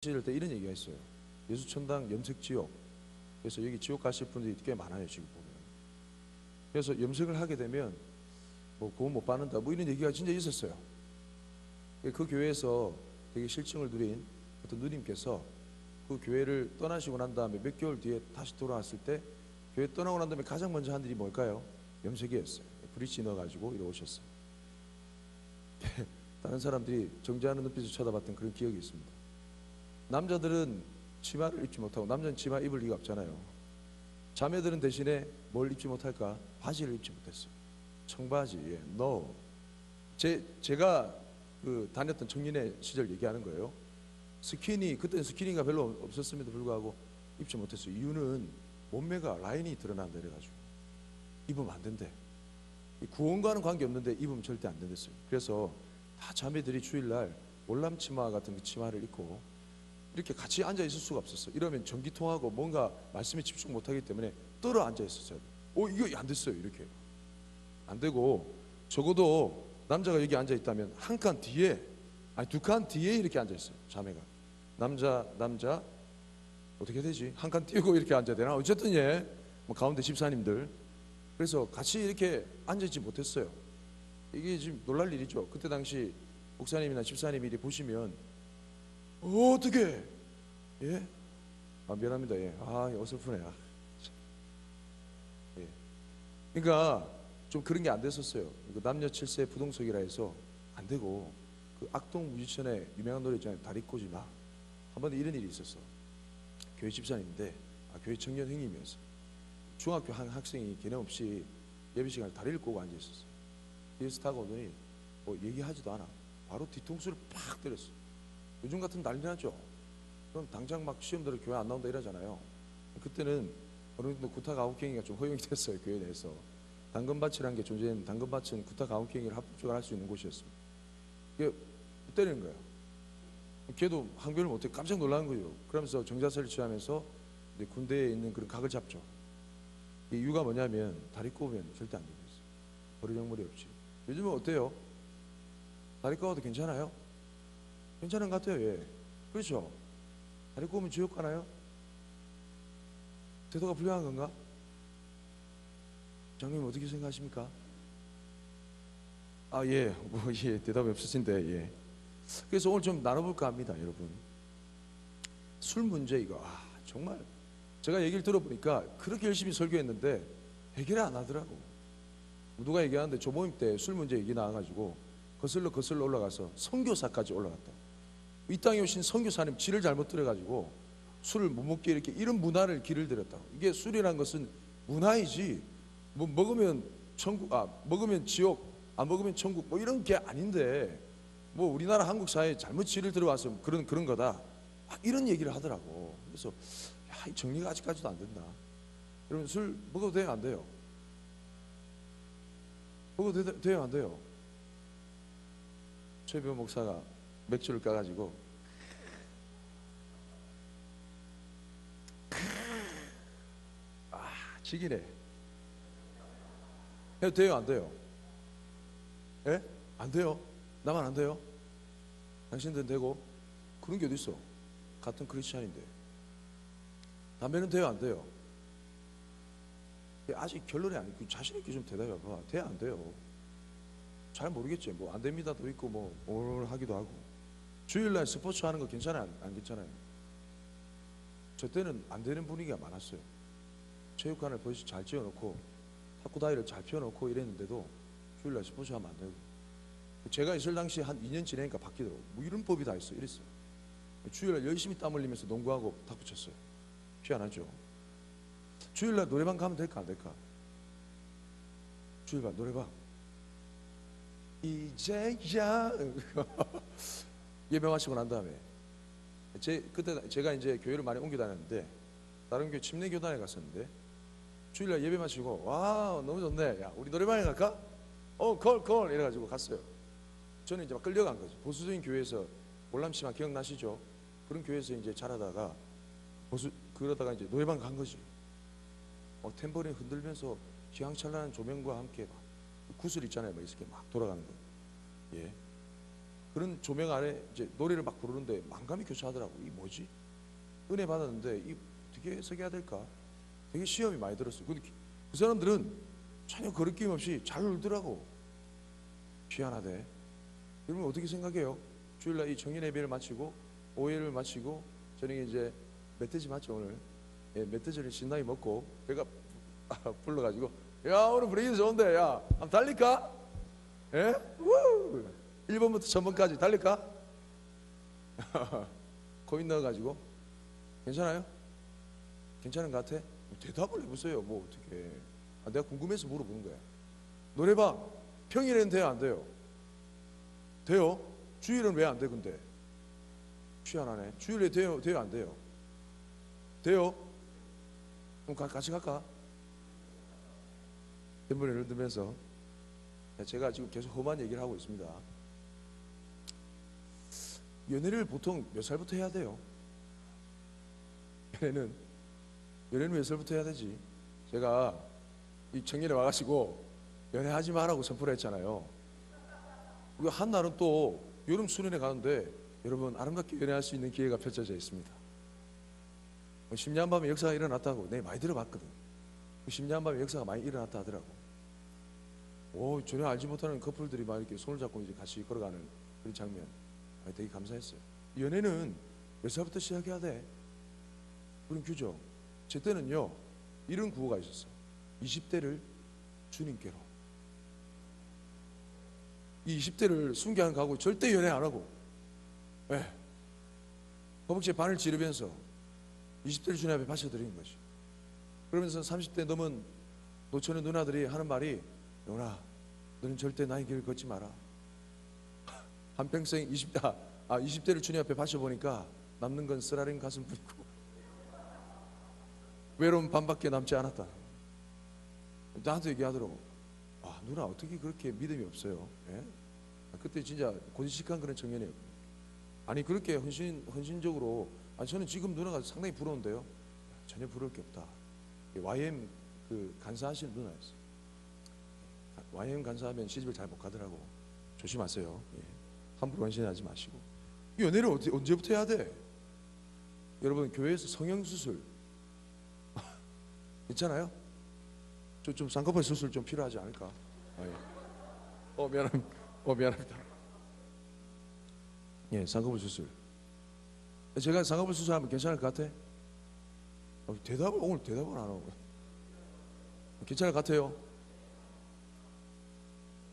이럴 때 이런 얘기가 있어요. 예수천당 염색지옥. 그래서 여기 지옥 가실 분들이 꽤 많아요 지금 보면. 그래서 염색을 하게 되면 뭐 구원 못 받는다 뭐 이런 얘기가 진짜 있었어요. 그 교회에서 되게 실증을 누린 어떤 누님께서 그 교회를 떠나시고 난 다음에 몇 개월 뒤에 다시 돌아왔을 때 교회 떠나고 난 다음에 가장 먼저 한 일이 뭘까요? 염색이었어요. 브릿지 넣어가지고 이러 오셨어요. 다른 사람들이 정죄하는 눈빛을 쳐다봤던 그런 기억이 있습니다. 남자들은 치마를 입지 못하고, 남자는 치마 입을 리가 없잖아요. 자매들은 대신에 뭘 입지 못할까? 바지를 입지 못했어요. 청바지. 예, no. 제가 그 다녔던 청년의 시절 얘기하는 거예요. 스키니, 그때는 스키니가 별로 없었음에도 불구하고 입지 못했어요. 이유는 몸매가 라인이 드러난다 그래가지고 입으면 안 된대. 구원과는 관계없는데 입으면 절대 안 된댔어요. 그래서 다 자매들이 주일날 월남 치마 같은 그 치마를 입고 이렇게 같이 앉아 있을 수가 없었어요. 이러면 전기통하고 뭔가 말씀에 집중 못하기 때문에 떨어 앉아 있었어요. 이거 안 됐어요. 이렇게 안 되고, 적어도 남자가 여기 앉아 있다면 한 칸 뒤에, 아니 두 칸 뒤에 이렇게 앉아 있어요. 자매가 남자 어떻게 되지? 한 칸 띄우고 이렇게 앉아야 되나? 어쨌든 뭐 가운데 집사님들, 그래서 같이 이렇게 앉아있지 못했어요. 이게 지금 놀랄 일이죠. 그때 당시 목사님이나 집사님이 이렇게 보시면 어떻게? 예? 미안합니다. 예. 어설프네. 예. 그러니까 좀 그런 게 안 됐었어요. 남녀 7세 부동석이라 해서 안 되고, 그 악동 뮤지션의 유명한 노래 있잖아요. 다리 꼬지 마. 한 번 이런 일이 있었어. 교회 집사님인데, 교회 청년 형님이었어. 중학교 한 학생이 개념 없이 예배 시간에 다리를 꼬고 앉아 있었어. 뒤에서 타고 오더니 뭐 얘기하지도 않아. 바로 뒤통수를 팍 때렸어. 요즘 같은 난리 나죠. 그럼 당장 막 시험 들어 교회 안 나온다 이러잖아요. 그때는 어느 정도 구타 가혹행위가 좀 허용이 됐어요. 교회 내에서 당근밭이라는 게 존재했는데, 당근밭은 구타 가혹행위를 합법적으로 할 수 있는 곳이었습니다. 이게 때리는 거예요. 걔도 항변을 못해 깜짝 놀라는 거예요. 그러면서 정자세를 취하면서 군대에 있는 그런 각을 잡죠. 이 이유가 뭐냐면 다리 꼬우면 절대 안 되고 있어요. 버르장머리 없이. 요즘은 어때요? 다리 꼬아도 괜찮아요? 괜찮은 것 같아요. 예. 그렇죠? 다리 꼬우면 지옥 가나요? 태도가 불량한 건가? 장로님 어떻게 생각하십니까? 예. 대답이 없으신데, 예. 그래서 오늘 좀 나눠볼까 합니다, 여러분. 술 문제 이거, 정말 제가 얘기를 들어보니까 그렇게 열심히 설교했는데 해결을 안 하더라고. 누가 얘기하는데 조모임 때 술 문제 얘기 나와가지고 거슬러 올라가서 선교사까지 올라갔다. 이 땅에 오신 선교사님 지를 잘못 들어가지고 술을 못 먹게 이렇게 이런 문화를 길을 들였다고. 이게 술이란 것은 문화이지 뭐 먹으면 천국, 먹으면 지옥, 안 먹으면 천국 뭐 이런 게 아닌데, 뭐 우리나라 한국 사회에 잘못 지를 들어와서 그런 거다, 이런 얘기를 하더라고. 그래서 이 정리가 아직까지도 안 된다. 여러분, 술 먹어도 돼요, 안 돼요? 먹어도 돼요, 안 돼요? 최병 목사가 맥주를 까가지고 지기네. 해도 돼요, 안 돼요? 예? 안 돼요? 나만 안 돼요? 당신들은 되고? 그런 게 어디 있어? 같은 크리스찬인데. 담배는 돼요, 안 돼요? 아직 결론이 아니고 자신 있게 좀 대답해봐. 돼요, 안 돼요? 잘 모르겠지. 뭐 안 됩니다도 있고 뭐 오늘 하기도 하고. 주일날 스포츠 하는 거 괜찮아요, 안 괜찮아요? 저 때는 안 되는 분위기가 많았어요. 체육관을 벌써 잘 지어놓고 탁구 다이를 잘 피워놓고 이랬는데도 주일날 스포츠 하면 안 되고. 제가 있을 당시 한 2년 지내니까 바뀌더라고. 뭐 이런 법이 다 있어. 이랬어요. 주일날 열심히 땀 흘리면서 농구하고 탁구 쳤어요. 희한하죠. 주일날 노래방 가면 될까 안 될까? 주일날 노래방 이제야 예배 마시고 난 다음에 그때 제가 이제 교회를 많이 옮겨 다녔는데 다른 교회 침례교단에 갔었는데 주일날 예배 마시고 와 너무 좋네, 야 우리 노래방에 갈까? 콜 이래가지고 갔어요. 저는 이제 막 끌려간 거죠. 보수적인 교회에서, 월남치마 기억나시죠? 그런 교회에서 이제 자라다가 그러다가 이제 노래방 간 거지. 탬버린 흔들면서 휘황찬란한 조명과 함께 막 구슬 있잖아요, 막 이렇게 막 돌아가는 거. 예. 그런 조명 아래 이제 노래를 막 부르는데 만감이 교차하더라고. 이 뭐지? 은혜 받았는데 이 어떻게 해석해야 될까? 되게 시험이 많이 들었어요. 근데 그 사람들은 전혀 거리낌 없이 잘 울더라고. 희한하대. 여러분 어떻게 생각해요? 주일날 이 정인 예배를 마치고 오해를 마치고 저녁에 이제 멧돼지 맞죠 오늘? 예, 멧돼지를 신나게 먹고 배가 불러가지고 야 오늘 분위기 좋은데 야 한번 달릴까? 예? 우! 1번부터 1000번까지 달릴까? 코인 넣어가지고 괜찮아요? 괜찮은 것 같아? 대답을 해보세요. 뭐 어떻게? 내가 궁금해서 물어보는 거야. 노래방 평일에는 돼요 안 돼요? 돼요? 주일은 왜 안 돼 근데? 희한하네. 주일에 돼요 안 돼요? 돼요? 그럼 같이 갈까? 뱃머리를 들면서 제가 지금 계속 험한 얘기를 하고 있습니다. 연애를 보통 몇 살부터 해야 돼요? 연애는 몇 살부터 해야 되지? 제가 이 청년에 와가지고 연애하지 마라고 선포를 했잖아요. 우리가 한날은 또 여름 수련회 가는데 여러분 아름답게 연애할 수 있는 기회가 펼쳐져 있습니다. 심야한밤에 역사가 일어났다고 내 많이 들어봤거든. 심야한밤에 역사가 많이 일어났다 하더라고. 오, 전혀 알지 못하는 커플들이 막 이렇게 손을 잡고 이제 같이 걸어가는 그런 장면 되게 감사했어요. 연애는 몇 살부터 시작해야 돼? 그런 규정. 제 때는요 이런 구호가 있었어요. 20대를 주님께로. 이 20대를 순교하는 각오 절대 연애 안 하고 허벅지에 바늘 지르면서 20대를 주님 앞에 바쳐드리는 거죠. 그러면서 30대 넘은 노처녀 누나들이 하는 말이 영훈아 너는 절대 나의 길을 걷지 마라. 한평생 20대를 주님 앞에 바쳐보니까 남는 건 쓰라린 가슴뿐이고 외로운 밤밖에 남지 않았다. 나한테 얘기하더라고. 누나 어떻게 그렇게 믿음이 없어요? 예? 그때 진짜 고지식한 그런 청년이에요. 아니 그렇게 헌신적으로 저는 지금 누나가 상당히 부러운데요. 전혀 부러울 게 없다. YM 그 간사하시는 누나였어요. YM 간사하면 시집을 잘 못 가더라고. 조심하세요. 예. 함부로 헌신하지 마시고. 이 연애를 언제부터 해야 돼? 여러분 교회에서 성형수술 있잖아요. 좀 쌍꺼풀 수술 좀 필요하지 않을까? 예. 미안합니다. 예, 쌍꺼풀 수술. 제가 쌍꺼풀 수술하면 괜찮을 것 같아? 오늘 대답을 안 하고. 괜찮을 것 같아요?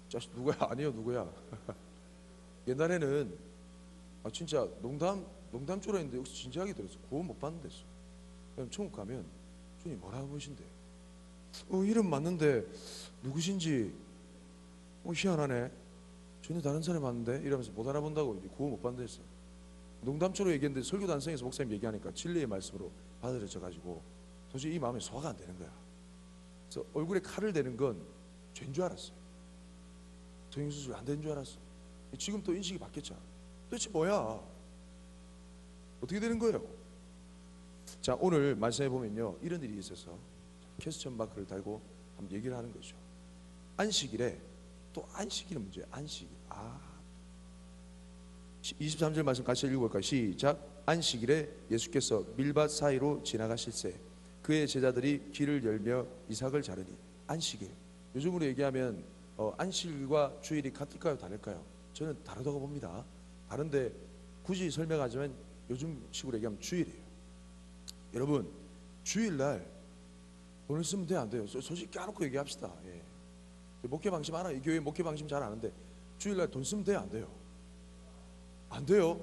자식 누구야? 아니요 누구야? 옛날에는 진짜 농담조로 했는데 여기서 진지하게 들었어. 구원 못 받는 데서. 그럼 천국 가면 주님 뭐라고 보신대? 이름 맞는데 누구신지 희한하네. 전혀 다른 사람이 맞는데 이러면서 못 알아본다고 이제 구원 못 받는 데서. 농담조로 얘기했는데 설교 단성에서 목사님 얘기하니까 진리의 말씀으로 받아들여져 가지고 도저히 이 마음에 소화가 안 되는 거야. 그래서 얼굴에 칼을 대는 건 죄인 줄 알았어요. 성형수술 안 되는 줄 알았어. 지금 또 인식이 바뀌었잖아. 도대체 뭐야? 어떻게 되는 거예요? 자, 오늘 말씀해 보면요 이런 일이 있어서 캐스천 마크를 달고 한번 얘기를 하는 거죠. 안식일에 또 안식일은 문제예요. 안식일. 23절 말씀 같이 읽어볼까요? 시작. 안식일에 예수께서 밀밭 사이로 지나가실새 그의 제자들이 길을 열며 이삭을 자르니. 안식일. 요즘으로 얘기하면 안식일과 주일이 같을까요? 다를까요? 저는 다르다고 봅니다. 다른데 굳이 설명하자면 요즘 식으로 얘기하면 주일이에요. 여러분 주일날 돈을 쓰면 돼요 안 돼요? 솔직히 까놓고 얘기합시다. 예. 목회 방식 알아요. 이 교회 목회 방식 잘 아는데 주일날 돈 쓰면 돼요 안 돼요? 안 돼요.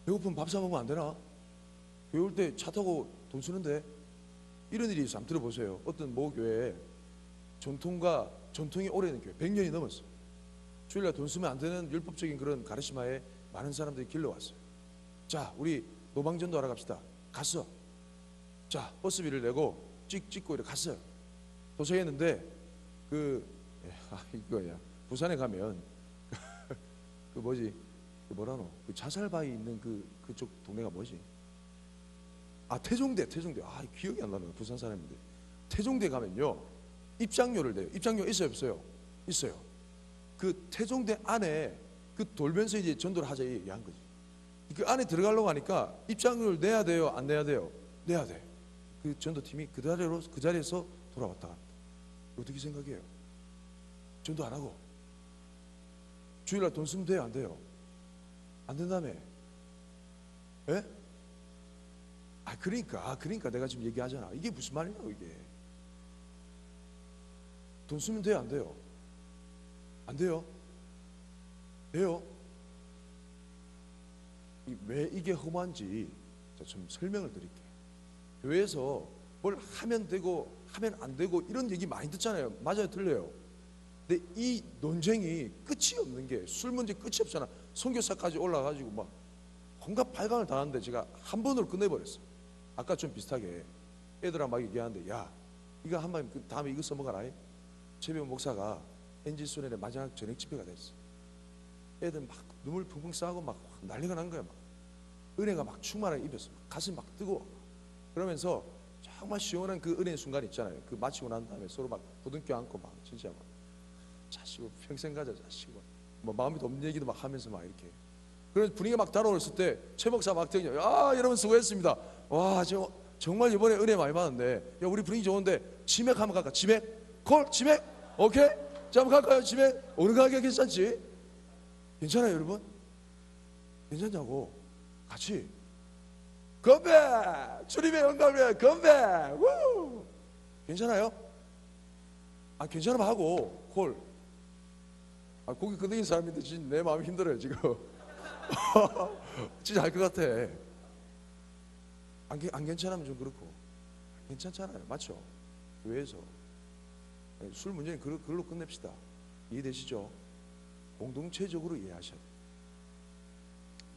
배고프면 밥 사 먹으면 안 되나? 교회 올 때 차 타고 돈 쓰는데 이런 일이 있어. 한번 들어보세요. 어떤 모 교회에 전통이 오래된 교회 100년이 넘었어. 주일날 돈 쓰면 안 되는 율법적인 그런 가르치마에 많은 사람들이 길러왔어요. 자 우리 노방전도 하러 갑시다. 갔어. 자 버스비를 내고 찍고 이렇게 갔어요. 도착했는데 이거야. 부산에 가면 그 자살바위 있는 그쪽 동네가 뭐지? 태종대. 기억이 안 나네요. 부산 사람인데 태종대 가면요 입장료를 내요. 입장료 있어요 없어요? 있어요. 그 태종대 안에 그 돌면서 이제 전도를 하자 얘기한 거지. 그 안에 들어가려고 하니까 입장을 내야 돼요, 안 내야 돼요? 내야 돼. 그 전도팀이 그 자리에서 돌아왔다 갑니다. 어떻게 생각해요? 전도 안 하고 주일날 돈 쓰면 돼요, 안 돼요? 안 된다며? 예? 그러니까 내가 지금 얘기하잖아. 이게 무슨 말이냐고. 이게 돈 쓰면 돼요, 안 돼요? 안 돼요? 돼요? 왜 이게 험한지 좀 설명을 드릴게요. 교회에서 뭘 하면 되고 하면 안 되고 이런 얘기 많이 듣잖아요. 맞아요, 틀려요? 근데 이 논쟁이 끝이 없는 게, 술 문제 끝이 없잖아. 선교사까지 올라가지고 막 온갖 발광을 다 하는데 제가 한 번으로 끝내버렸어요. 아까 좀 비슷하게 애들랑 막 얘기하는데, 야 이거 한번 그 다음에 이거 써먹어라. 최병 목사가 NG순환의 마지막 저녁 집회가 됐어. 애들 막 눈물 펑펑 싸고 막 난리가 난 거야. 막 은혜가 막 충만하게 입혔어. 가슴이 막 뜨거워. 그러면서 정말 시원한 그 은혜의 순간 있잖아요. 그 마치고 난 다음에 서로 막 부둥켜 안고 막 진짜 막 자시고 평생 가자 자시고 뭐 마음이 없는 얘기도 막 하면서 막 이렇게. 그런 분위기가 막 달아올었을 때 최 목사 막 되냐, 야 여러분 수고했습니다. 와 정말 이번에 은혜 많이 받았는데, 야 우리 분위기 좋은데 치맥 한번 갈까? 치맥? 콜? 치맥? 오케이? 자 한번 갈까요? 치맥? 어느 가게 괜찮지? 괜찮아요 여러분? 괜찮냐고? 같이 건배! 주님의 영광을 건배! 우! 괜찮아요? 괜찮으면 하고 콜. 고기 끄덕인 사람인데 진짜 내 마음이 힘들어요 지금. 진짜 할 것 같아. 안 괜찮으면 좀 그렇고. 괜찮잖아요, 맞죠? 교회에서 술 문제는 그걸로 끝냅시다. 이해되시죠? 공동체적으로 이해하셔야 돼요.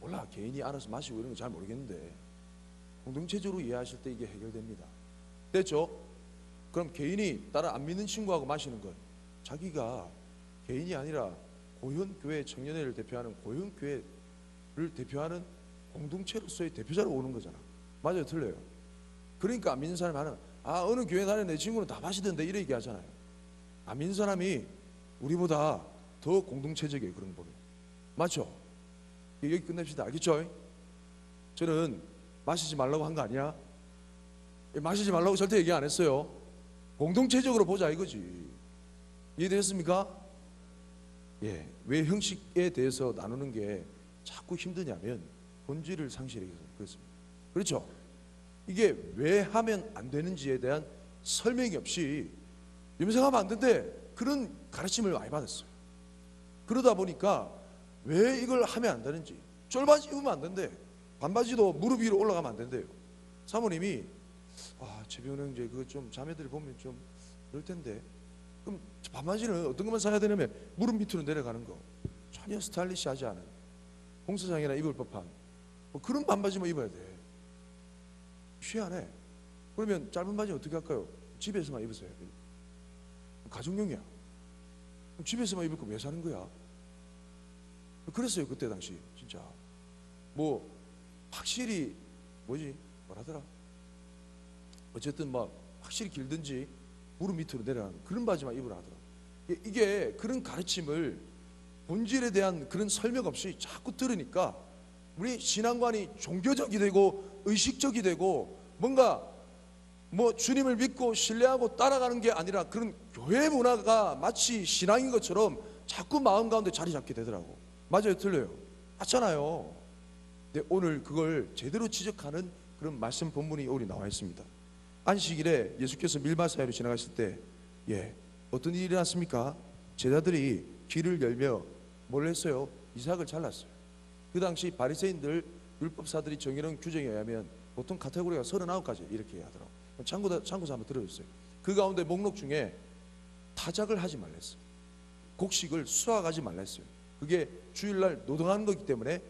몰라, 개인이 알아서 마시고 이런 거 잘 모르겠는데 공동체적으로 이해하실 때 이게 해결됩니다. 됐죠? 그럼 개인이 다른 안 믿는 친구하고 마시는 건 자기가 개인이 아니라 고현교회 청년회를 대표하는 고현교회를 대표하는 공동체로서의 대표자로 오는 거잖아. 맞아요, 틀려요? 그러니까 안 믿는 사람이 하는, 어느 교회 다니는 내 친구는 다 마시던데 이래 얘기하잖아요. 안 믿는 사람이 우리보다 더 공동체적이에요, 그런 거 보면. 맞죠? 여기 끝냅시다. 알겠죠? 저는 마시지 말라고 한 거 아니야. 마시지 말라고 절대 얘기 안 했어요. 공동체적으로 보자 이거지. 이해되셨습니까? 예, 왜 형식에 대해서 나누는 게 자꾸 힘드냐면 본질을 상실해서 그렇습니다. 그렇죠? 이게 왜 하면 안 되는지에 대한 설명이 없이 염색하면 안 된대, 그런 가르침을 많이 받았어요. 그러다 보니까 왜 이걸 하면 안 되는지, 쫄바지 입으면 안 된대, 반바지도 무릎 위로 올라가면 안 된대요. 사모님이 최병훈 형제 그거 좀 자매들이 보면 좀 그럴 텐데, 그럼 반바지는 어떤 것만 사야 되냐면 무릎 밑으로 내려가는 거, 전혀 스타일리시하지 않은 공사장이나 입을 법한 뭐 그런 반바지만 입어야 돼. 희한해. 그러면 짧은 바지 어떻게 할까요? 집에서만 입으세요. 가정용이야. 집에서만 입을 거 왜 사는 거야? 그랬어요 그때 당시. 진짜 뭐 확실히 뭐라더라, 어쨌든 막 확실히 길든지 무릎 밑으로 내려가는 그런 바지만 입으라 하더라. 이게 그런 가르침을, 본질에 대한 그런 설명 없이 자꾸 들으니까 우리 신앙관이 종교적이 되고 의식적이 되고, 뭔가 뭐 주님을 믿고 신뢰하고 따라가는 게 아니라 그런 교회 문화가 마치 신앙인 것처럼 자꾸 마음 가운데 자리 잡게 되더라고. 맞아요, 틀려요? 맞잖아요. 근데 오늘 그걸 제대로 지적하는 그런 말씀 본문이 오늘 나와 있습니다. 안식일에 예수께서 밀밭 사이로 지나가실 때 어떤 일이 일어났습니까? 제자들이 길을 열며 뭘 했어요? 이삭을 잘랐어요. 그 당시 바리새인들 율법사들이 정해놓은 규정에 의하면 보통 카테고리가 39가지 이렇게 하더라고요. 참고서 한번 들어주세요. 그 가운데 목록 중에 타작을 하지 말랬어요. 곡식을 수확하지 말랬어요. 그게 주일날 노동하는 거기 때문에,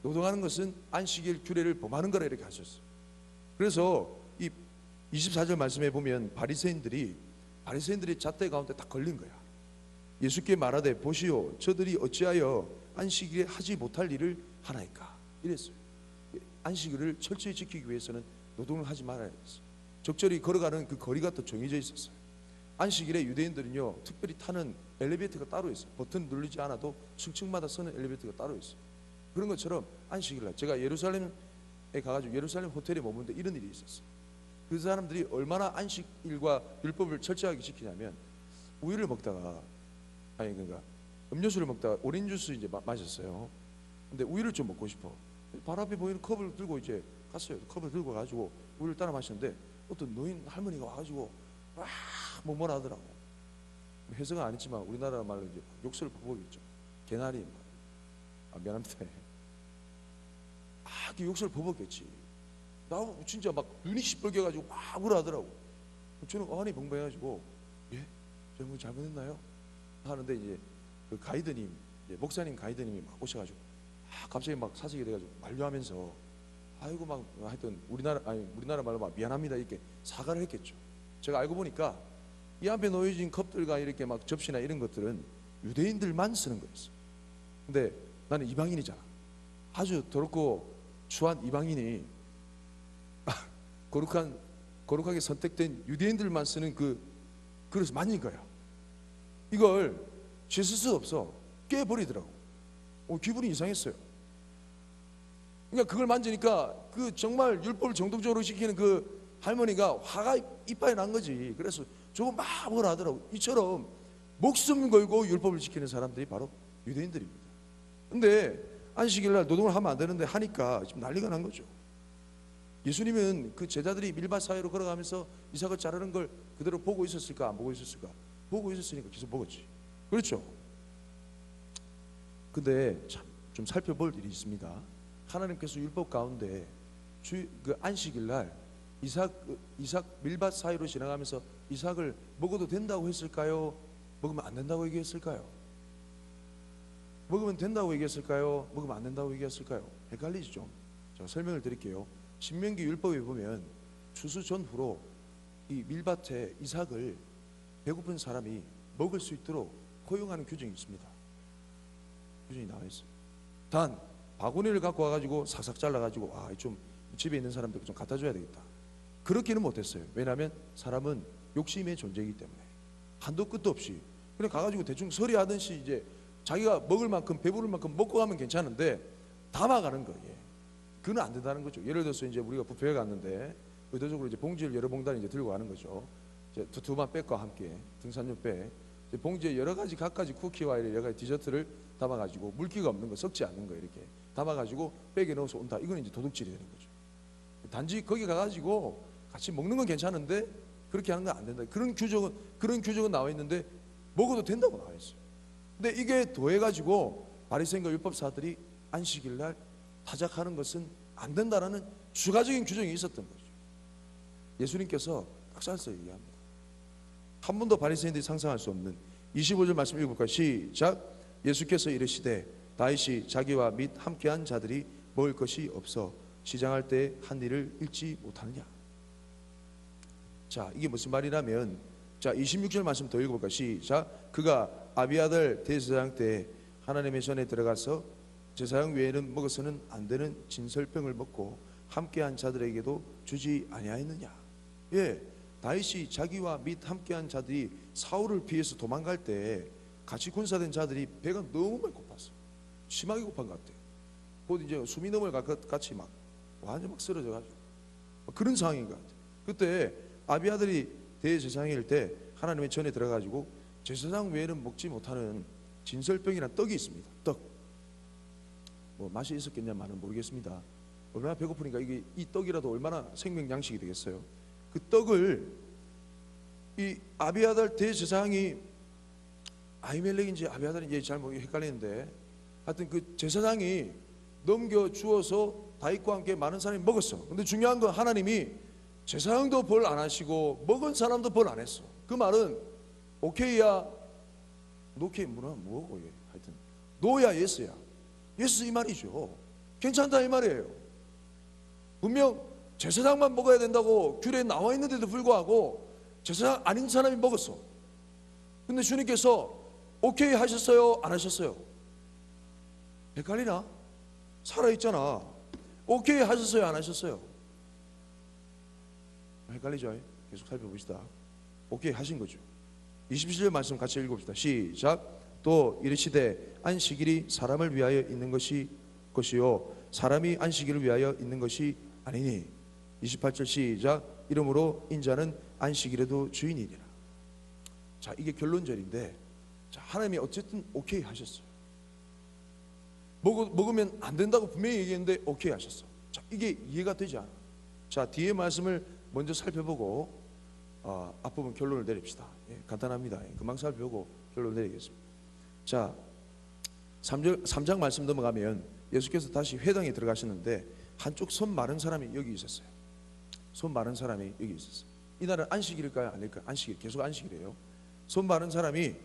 노동하는 것은 안식일 규례를 범하는 거라 이렇게 하셨어요. 그래서 이 24절 말씀에 보면 바리새인들이 잣대 가운데 딱 걸린 거야. 예수께 말하되 보시오, 저들이 어찌하여 안식일에 하지 못할 일을 하나이까 이랬어요. 안식일을 철저히 지키기 위해서는 노동을 하지 말아야 했어요. 적절히 걸어가는 그 거리가 또 정해져 있었어요. 안식일에 유대인들은요 특별히 타는 엘리베이터가 따로 있어요. 버튼 누르지 않아도 층층마다 서는 엘리베이터가 따로 있어요. 그런 것처럼 안식일날 제가 예루살렘에 가가지고 예루살렘 호텔에 머무는데 이런 일이 있었어요. 그 사람들이 얼마나 안식일과 율법을 철저하게 지키냐면 우유를 먹다가 그러니까 음료수를 먹다가 오렌지 주스 이제 마셨어요. 근데 우유를 좀 먹고 싶어. 바로 앞에 보이는 컵을 들고 이제 갔어요. 컵을 들고 가지고 우유를 따라 마셨는데 어떤 노인 할머니가 와가지고 막 뭐라 하더라고. 해석은 안 했지만 우리나라 말로 이제 욕설 버벅이죠. 개나리. 미안합니다. 그 욕설 버벅겠지. 나 진짜 막 눈이 시뻘개가지고 막 뭐라 하더라고. 저는 어안이 벙벙해가지고 예? 제가 뭐 잘못했나요? 하는데 이제 그 가이드님, 목사님 가이드님이 막 오셔가지고 갑자기 막 사색이 돼가지고 만류하면서 아이고 막 하여튼 우리나라 말로 막 미안합니다 이렇게 사과를 했겠죠. 제가 알고 보니까 이 앞에 놓여진 컵들과 이렇게 막 접시나 이런 것들은 유대인들만 쓰는 거였어. 근데 나는 이방인이잖아. 아주 더럽고 추한 이방인이 거룩하게 선택된 유대인들만 쓰는 그 그릇을 만진 거야. 이걸 씻을 수 없어. 깨버리더라고. 기분이 이상했어요. 그러니까 그걸 만지니까 그 정말 율법을 정통적으로 지키는 그 할머니가 화가 이빨에 난 거지. 그래서 저거 막 뭐라 하더라고. 이처럼 목숨 걸고 율법을 지키는 사람들이 바로 유대인들입니다. 근데 안식일날 노동을 하면 안 되는데 하니까 지금 난리가 난 거죠. 예수님은 그 제자들이 밀밭 사이로 걸어가면서 이삭을 자르는 걸 그대로 보고 있었을까 안 보고 있었을까? 보고 있었으니까 계속 먹었지. 그렇죠? 근데 참 좀 살펴볼 일이 있습니다. 하나님께서 율법 가운데 그 안식일날 이삭 밀밭 사이로 지나가면서 이삭을 먹어도 된다고 했을까요? 먹으면 안 된다고 얘기했을까요? 먹으면 된다고 얘기했을까요? 먹으면 안 된다고 얘기했을까요? 헷갈리지 좀. 제가 설명을 드릴게요. 신명기 율법에 보면 추수 전후로 이 밀밭에 이삭을 배고픈 사람이 먹을 수 있도록 허용하는 규정이 있습니다. 규정이 나와 있어요. 단 바구니를 갖고 와가지고 삭삭 잘라가지고 좀 집에 있는 사람들 좀 갖다 줘야 되겠다. 그렇게는 못했어요. 왜냐하면 사람은 욕심의 존재이기 때문에 한도 끝도 없이 그냥 가가지고 대충 서리하듯이 이제 자기가 먹을 만큼 배부를 만큼 먹고 가면 괜찮은데 담아가는 거예요. 그건 안 된다는 거죠. 예를 들어서 이제 우리가 뷔페에 갔는데 의도적으로 이제 봉지를 여러 봉다리 이제 들고 가는 거죠. 이제 두툼한 백과 함께 등산용 백, 봉지에 여러 가지 갖가지 쿠키와 여러 가지 디저트를 담아가지고 물기가 없는 거, 썩지 않는 거 이렇게 담아가지고 백에 넣어서 온다. 이건 이제 도둑질이 되는 거죠. 단지 거기 가가지고 같이 먹는 건 괜찮은데 그렇게 하는 건 안 된다. 그런 규정은 나와 있는데 먹어도 된다고 나와 있어요. 근데 이게 더해가지고 바리새인과 율법사들이 안식일날 타작하는 것은 안 된다라는 추가적인 규정이 있었던 거죠. 예수님께서 딱 얘기합니다. 한 번도 바리새인들이 상상할 수 없는 25절 말씀 읽어볼까요? 시작. 예수께서 이르시되 다윗이 자기와 및 함께한 자들이 먹을 것이 없어 시장할 때 한 일을 잃지 못하느냐. 자, 이게 무슨 말이냐면, 자 26절 말씀 더 읽어볼까요? 시작. 그가 아비아들 대제사장 때 하나님의 전에 들어가서 제사장 외에는 먹어서는 안 되는 진설병을 먹고 함께한 자들에게도 주지 아니하였느냐. 예, 다윗이 자기와 및 함께한 자들이 사울을 피해서 도망갈 때 같이 군사된 자들이 배가 너무 많이 고팠어. 심하게 고판 것 같아. 곧 이제 숨이 넘어갈 것 같이 막 완전 막 쓰러져가지고 그런 상황인 것 같아. 그때 아비아들이 대제사장일 때 하나님의 전에 들어가지고 제사장 외에는 먹지 못하는 진설병이라는 떡이 있습니다. 떡. 뭐 맛이 있었겠냐마는 모르겠습니다. 얼마나 배고프니까 이게 이 떡이라도 얼마나 생명 양식이 되겠어요. 그 떡을 이 아비아달 대제사장이 아히멜렉인지 아비아달인지 잘 헷갈리는데 하여튼 그 제사장이 넘겨 주어서 다윗과 함께 많은 사람이 먹었어. 근데 중요한 건 하나님이 제사장도 벌 안 하시고 먹은 사람도 벌 안 했어. 그 말은 오케이야 노케이 뭐고 이게 하여튼 노야 예스야. 예스 이 말이죠. 괜찮다 이 말이에요. 분명 제사장만 먹어야 된다고 규례에 나와 있는데도 불구하고 제사장 아닌 사람이 먹었어. 근데 주님께서 오케이 하셨어요? 안 하셨어요? 헷갈리나? 살아있잖아. 오케이 하셨어요? 안 하셨어요? 헷갈리죠? 계속 살펴봅시다. 오케이 하신 거죠. 27절 말씀 같이 읽어봅시다. 시작. 또 이르시되 안식일이 사람을 위하여 있는 것이요 사람이 안식일을 위하여 있는 것이 아니니. 28절 시작. 이러므로 인자는 안식일에도 주인이니라. 자, 이게 결론절인데, 자, 하나님이 어쨌든 오케이 하셨어요. 먹으면 안 된다고 분명히 얘기했는데 오케이 하셨어. 자, 이게 이해가 되지 않아. 자, 뒤에 말씀을 먼저 살펴보고 앞부분 결론을 내립시다. 예, 간단합니다. 금방 살펴보고 결론을 내리겠습니다. 자, 3장 말씀 넘어가면 예수께서 다시 회당에 들어가시는데 한쪽 손 마른 사람이 여기 있었어요. 손 마른 사람이 여기 있었어요. 이날은 안식일일까요? 아닐까요? 안식일, 계속 안식일이에요. 손 마른 사람이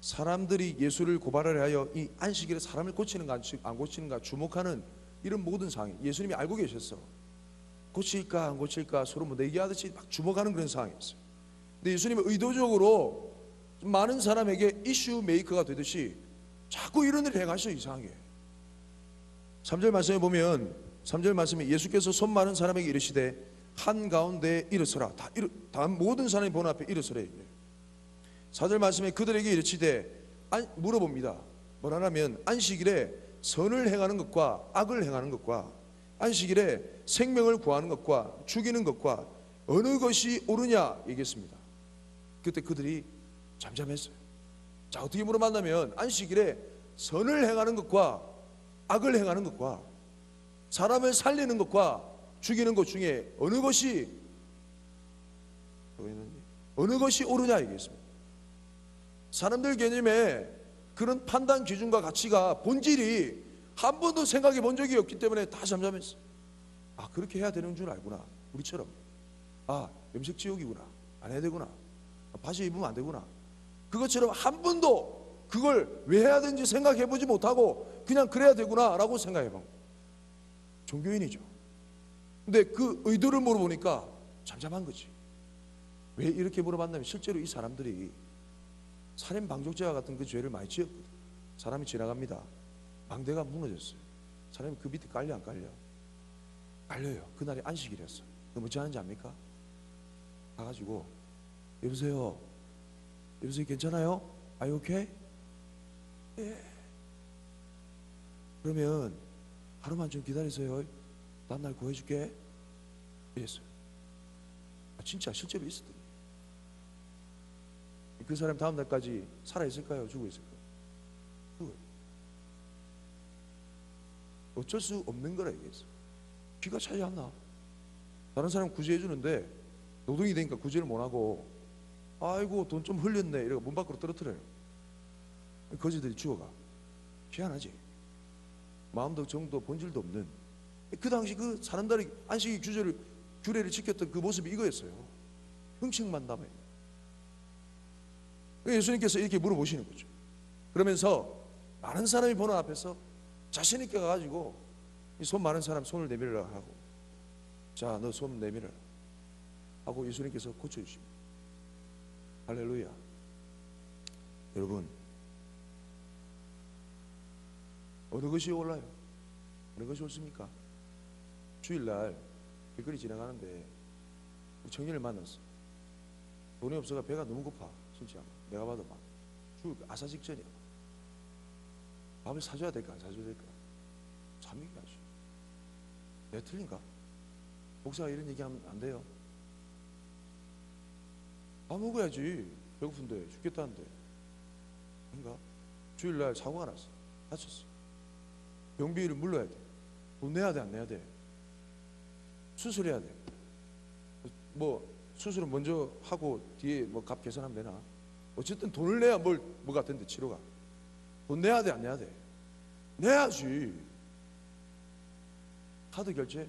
사람들이 예수를 고발을 하여 이 안식일에 사람을 고치는가 안 고치는가 주목하는 이런 모든 상황이 예수님이 알고 계셨어. 고칠까 안 고칠까 서로 뭐 내기하듯이 막 주목하는 그런 상황이었어요. 근데 예수님은 의도적으로 많은 사람에게 이슈 메이커가 되듯이 자꾸 이런 일을 행하셔. 이상하게 3절 말씀에 보면 3절 말씀에 예수께서 손 마른 사람에게 이르시되 한가운데 일어서라. 다 모든 사람이 보는 앞에 일어서래. 4절 말씀에 그들에게 이르시되 물어봅니다. 뭐라냐면 안식일에 선을 행하는 것과 악을 행하는 것과 안식일에 생명을 구하는 것과 죽이는 것과 어느 것이 옳으냐 얘기했습니다. 그때 그들이 잠잠했어요. 자, 어떻게 물어봤냐면 안식일에 선을 행하는 것과 악을 행하는 것과 사람을 살리는 것과 죽이는 것 중에 어느 것이 옳으냐 얘기했습니다. 사람들 개념에 그런 판단 기준과 가치가 본질이 한 번도 생각해 본 적이 없기 때문에 다 잠잠했어요. 아, 그렇게 해야 되는 줄 알구나. 우리처럼. 아, 염색지옥이구나. 안 해야 되구나. 바지 입으면 안 되구나. 그것처럼 한 번도 그걸 왜 해야 되는지 생각해 보지 못하고 그냥 그래야 되구나 라고 생각해 본 종교인이죠. 근데 그 의도를 물어보니까 잠잠한 거지. 왜 이렇게 물어봤냐면 실제로 이 사람들이 살인 방조죄와 같은 그 죄를 많이 지었거든. 사람이 지나갑니다. 망대가 무너졌어요. 사람이 그 밑에 깔려 안 깔려? 깔려요. 그날이 안식일이었어. 그 뭐지 하는지 압니까? 가가지고 여보세요 괜찮아요? Are you okay? 예. 그러면 하루만 좀 기다리세요. 다음날 구해줄게. 이랬어요. 진짜 실제로 있었던 거예요. 그 사람 다음날까지 살아있을까요? 죽어있을까요? 죽어요. 어쩔 수 없는 거라 얘기했어요. 귀가 차지 않나? 다른 사람 구제해 주는데 노동이 되니까 구제를 못하고 아이고 돈 좀 흘렸네 이러고 문 밖으로 떨어뜨려요. 거지들이 죽어가. 희한하지? 마음도 정도 본질도 없는. 그 당시 그 사람들이 안식일 규례를 지켰던 그 모습이 이거였어요. 형식만 남아요. 예수님께서 이렇게 물어보시는 거죠. 그러면서 많은 사람이 보는 앞에서 자신 있게 가가지고 이 손 많은 사람 손을 내밀으라 하고, 자, 너 손 내밀어라 하고 예수님께서 고쳐주십니다. 할렐루야. 여러분, 어느 것이 올라요? 어느 것이 옳습니까? 주일날 길거리 지나가는데 청년을 만났어. 돈이 없어가 배가 너무 고파. 진짜 내가 봐도 막 죽을 아사 직전이야. 밥을 사줘야 될까 안 사줘야 될까 참 얘기하지. 내가 틀린가? 목사가 이런 얘기하면 안 돼요. 밥 먹어야지. 배고픈데 죽겠다는데. 아닌가? 주일날 사고가 났어. 다쳤어. 병비를 물러야 돼. 돈 내야 돼 안 내야 돼? 수술해야 돼. 뭐 수술은 먼저 하고 뒤에 뭐 값 계산하면 되나? 어쨌든 돈을 내야 뭐 같은데 치료가. 돈 내야 돼 안 내야 돼? 내야지. 카드 결제?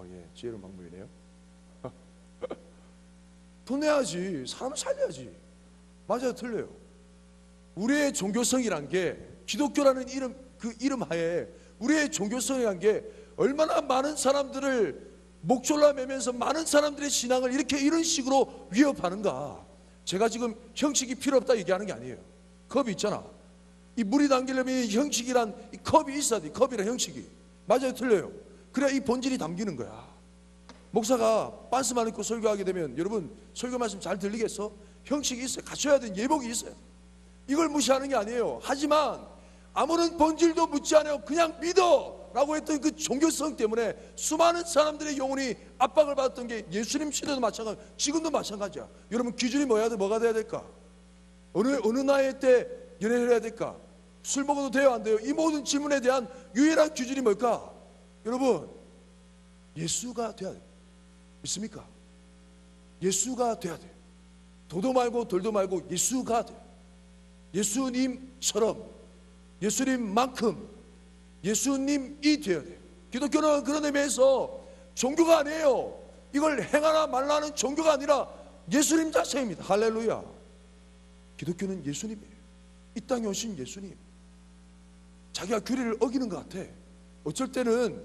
예, 지혜로운 방법이네요. 돈 내야지. 사람을 살려야지. 맞아요 틀려요? 우리의 종교성이란 게 기독교라는 이름, 그 이름 하에 우리의 종교성이란 게 얼마나 많은 사람들을 목졸라 매면서 많은 사람들의 신앙을 이런 식으로 위협하는가. 제가 지금 형식이 필요 없다 얘기하는 게 아니에요. 컵이 있잖아. 이 물이 담기려면 형식이란 이 컵이 있어야 돼. 컵이란 형식이. 맞아요 틀려요? 그래야 이 본질이 담기는 거야. 목사가 반스만 입고 설교하게 되면 여러분 설교 말씀 잘 들리겠어? 형식이 있어요. 갖춰야 되는 예복이 있어요. 이걸 무시하는 게 아니에요. 하지만 아무런 본질도 묻지 않아요. 그냥 믿어 라고 했던 그 종교성 때문에 수많은 사람들의 영혼이 압박을 받았던 게 예수님 시대도 마찬가지, 지금도 마찬가지야. 여러분, 기준이 뭐가 돼야 될까? 어느 나이 때 연애를 해야 될까? 술 먹어도 돼요, 안 돼요? 이 모든 질문에 대한 유일한 기준이 뭘까? 여러분, 예수가 돼야 돼요. 믿습니까? 예수가 돼야 돼요. 도도 말고 돌도 말고 예수가 돼요. 예수님처럼, 예수님만큼 예수님이 되어야 돼요. 기독교는 그런 의미에서 종교가 아니에요. 이걸 행하나 말라는 종교가 아니라 예수님 자체입니다. 할렐루야. 기독교는 예수님이에요. 이 땅에 오신 예수님. 자기가 규례를 어기는 것 같아. 어쩔 때는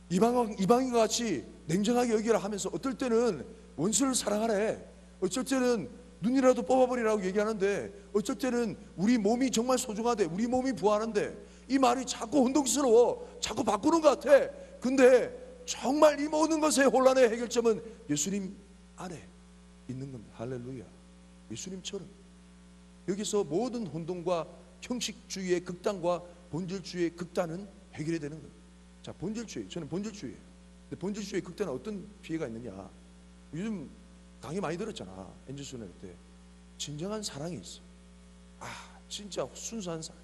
이방인과 같이 냉정하게 여기라 하면서 어떨 때는 원수를 사랑하래. 어쩔 때는 눈이라도 뽑아버리라고 얘기하는데 어쩔 때는 우리 몸이 정말 소중하대, 우리 몸이 부하는데 이 말이 자꾸 혼동스러워. 자꾸 바꾸는 것 같아. 근데 정말 이 모든 것의 혼란의 해결점은 예수님 안에 있는 겁니다. 할렐루야. 예수님처럼 여기서 모든 혼동과 형식주의의 극단과 본질주의의 극단은 해결이 되는 거예요. 자, 본질주의, 저는 본질주의예요. 근데 본질주의의 극단은 어떤 피해가 있느냐? 요즘 강의 많이 들었잖아. 엔지 수련 때 진정한 사랑이 있어. 진짜 순수한 사랑,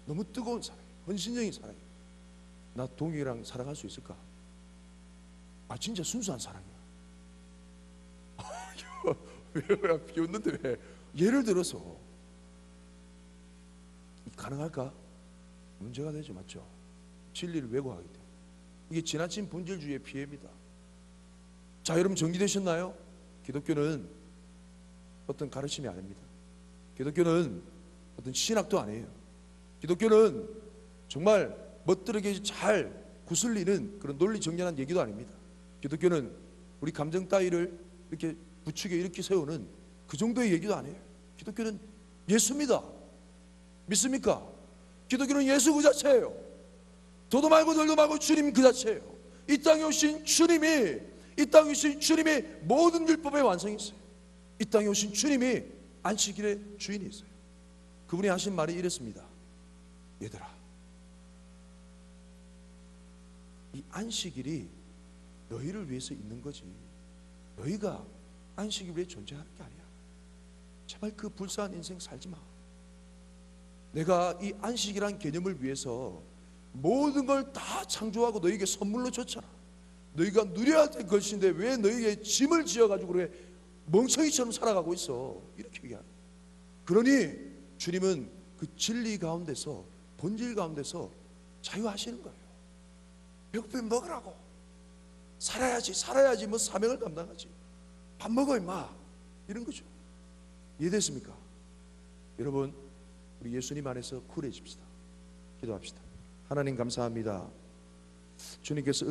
너무 뜨거운 사랑, 헌신적인 사랑. 나 동익이랑 사랑할 수 있을까? 진짜 순수한 사랑이야. 왜 비웃는데 왜? 예를 들어서 가능할까? 문제가 되죠, 맞죠? 진리를 왜곡하기 때문에. 이게 지나친 본질주의의 피해입니다. 자, 여러분 정리되셨나요? 기독교는 어떤 가르침이 아닙니다. 기독교는 어떤 신학도 아니에요. 기독교는 정말 멋들게 잘 구슬리는 그런 논리 정연한 얘기도 아닙니다. 기독교는 우리 감정 따위를 이렇게 부추겨 이렇게 세우는 그 정도의 얘기도 아니에요. 기독교는 예수입니다. 믿습니까? 기독교는 예수 그 자체예요. 도도 말고 돌도 말고 주님 그 자체예요. 이 땅에 오신 주님이 모든 율법의 완성이 있어요. 이 땅에 오신 주님이 안식일의 주인이 있어요. 그분이 하신 말이 이랬습니다. 얘들아, 이 안식일이 너희를 위해서 있는 거지 너희가 안식일 위해 존재하는 게 아니야. 제발 그 불쌍한 인생 살지 마. 내가 이 안식이란 개념을 위해서 모든 걸 다 창조하고 너희에게 선물로 줬잖아. 너희가 누려야 될 것인데 왜 너희에게 짐을 지어가지고 그래 멍청이처럼 살아가고 있어. 이렇게 얘기하는. 그러니 주님은 그 진리 가운데서, 본질 가운데서 자유하시는 거예요. 배고프면 먹으라고. 살아야지 뭐 사명을 감당하지. 밥 먹어 임마, 이런 거죠. 이해됐습니까? 여러분, 우리 예수님 안에서 쿨해집시다. 기도합시다. 하나님 감사합니다. 주님께서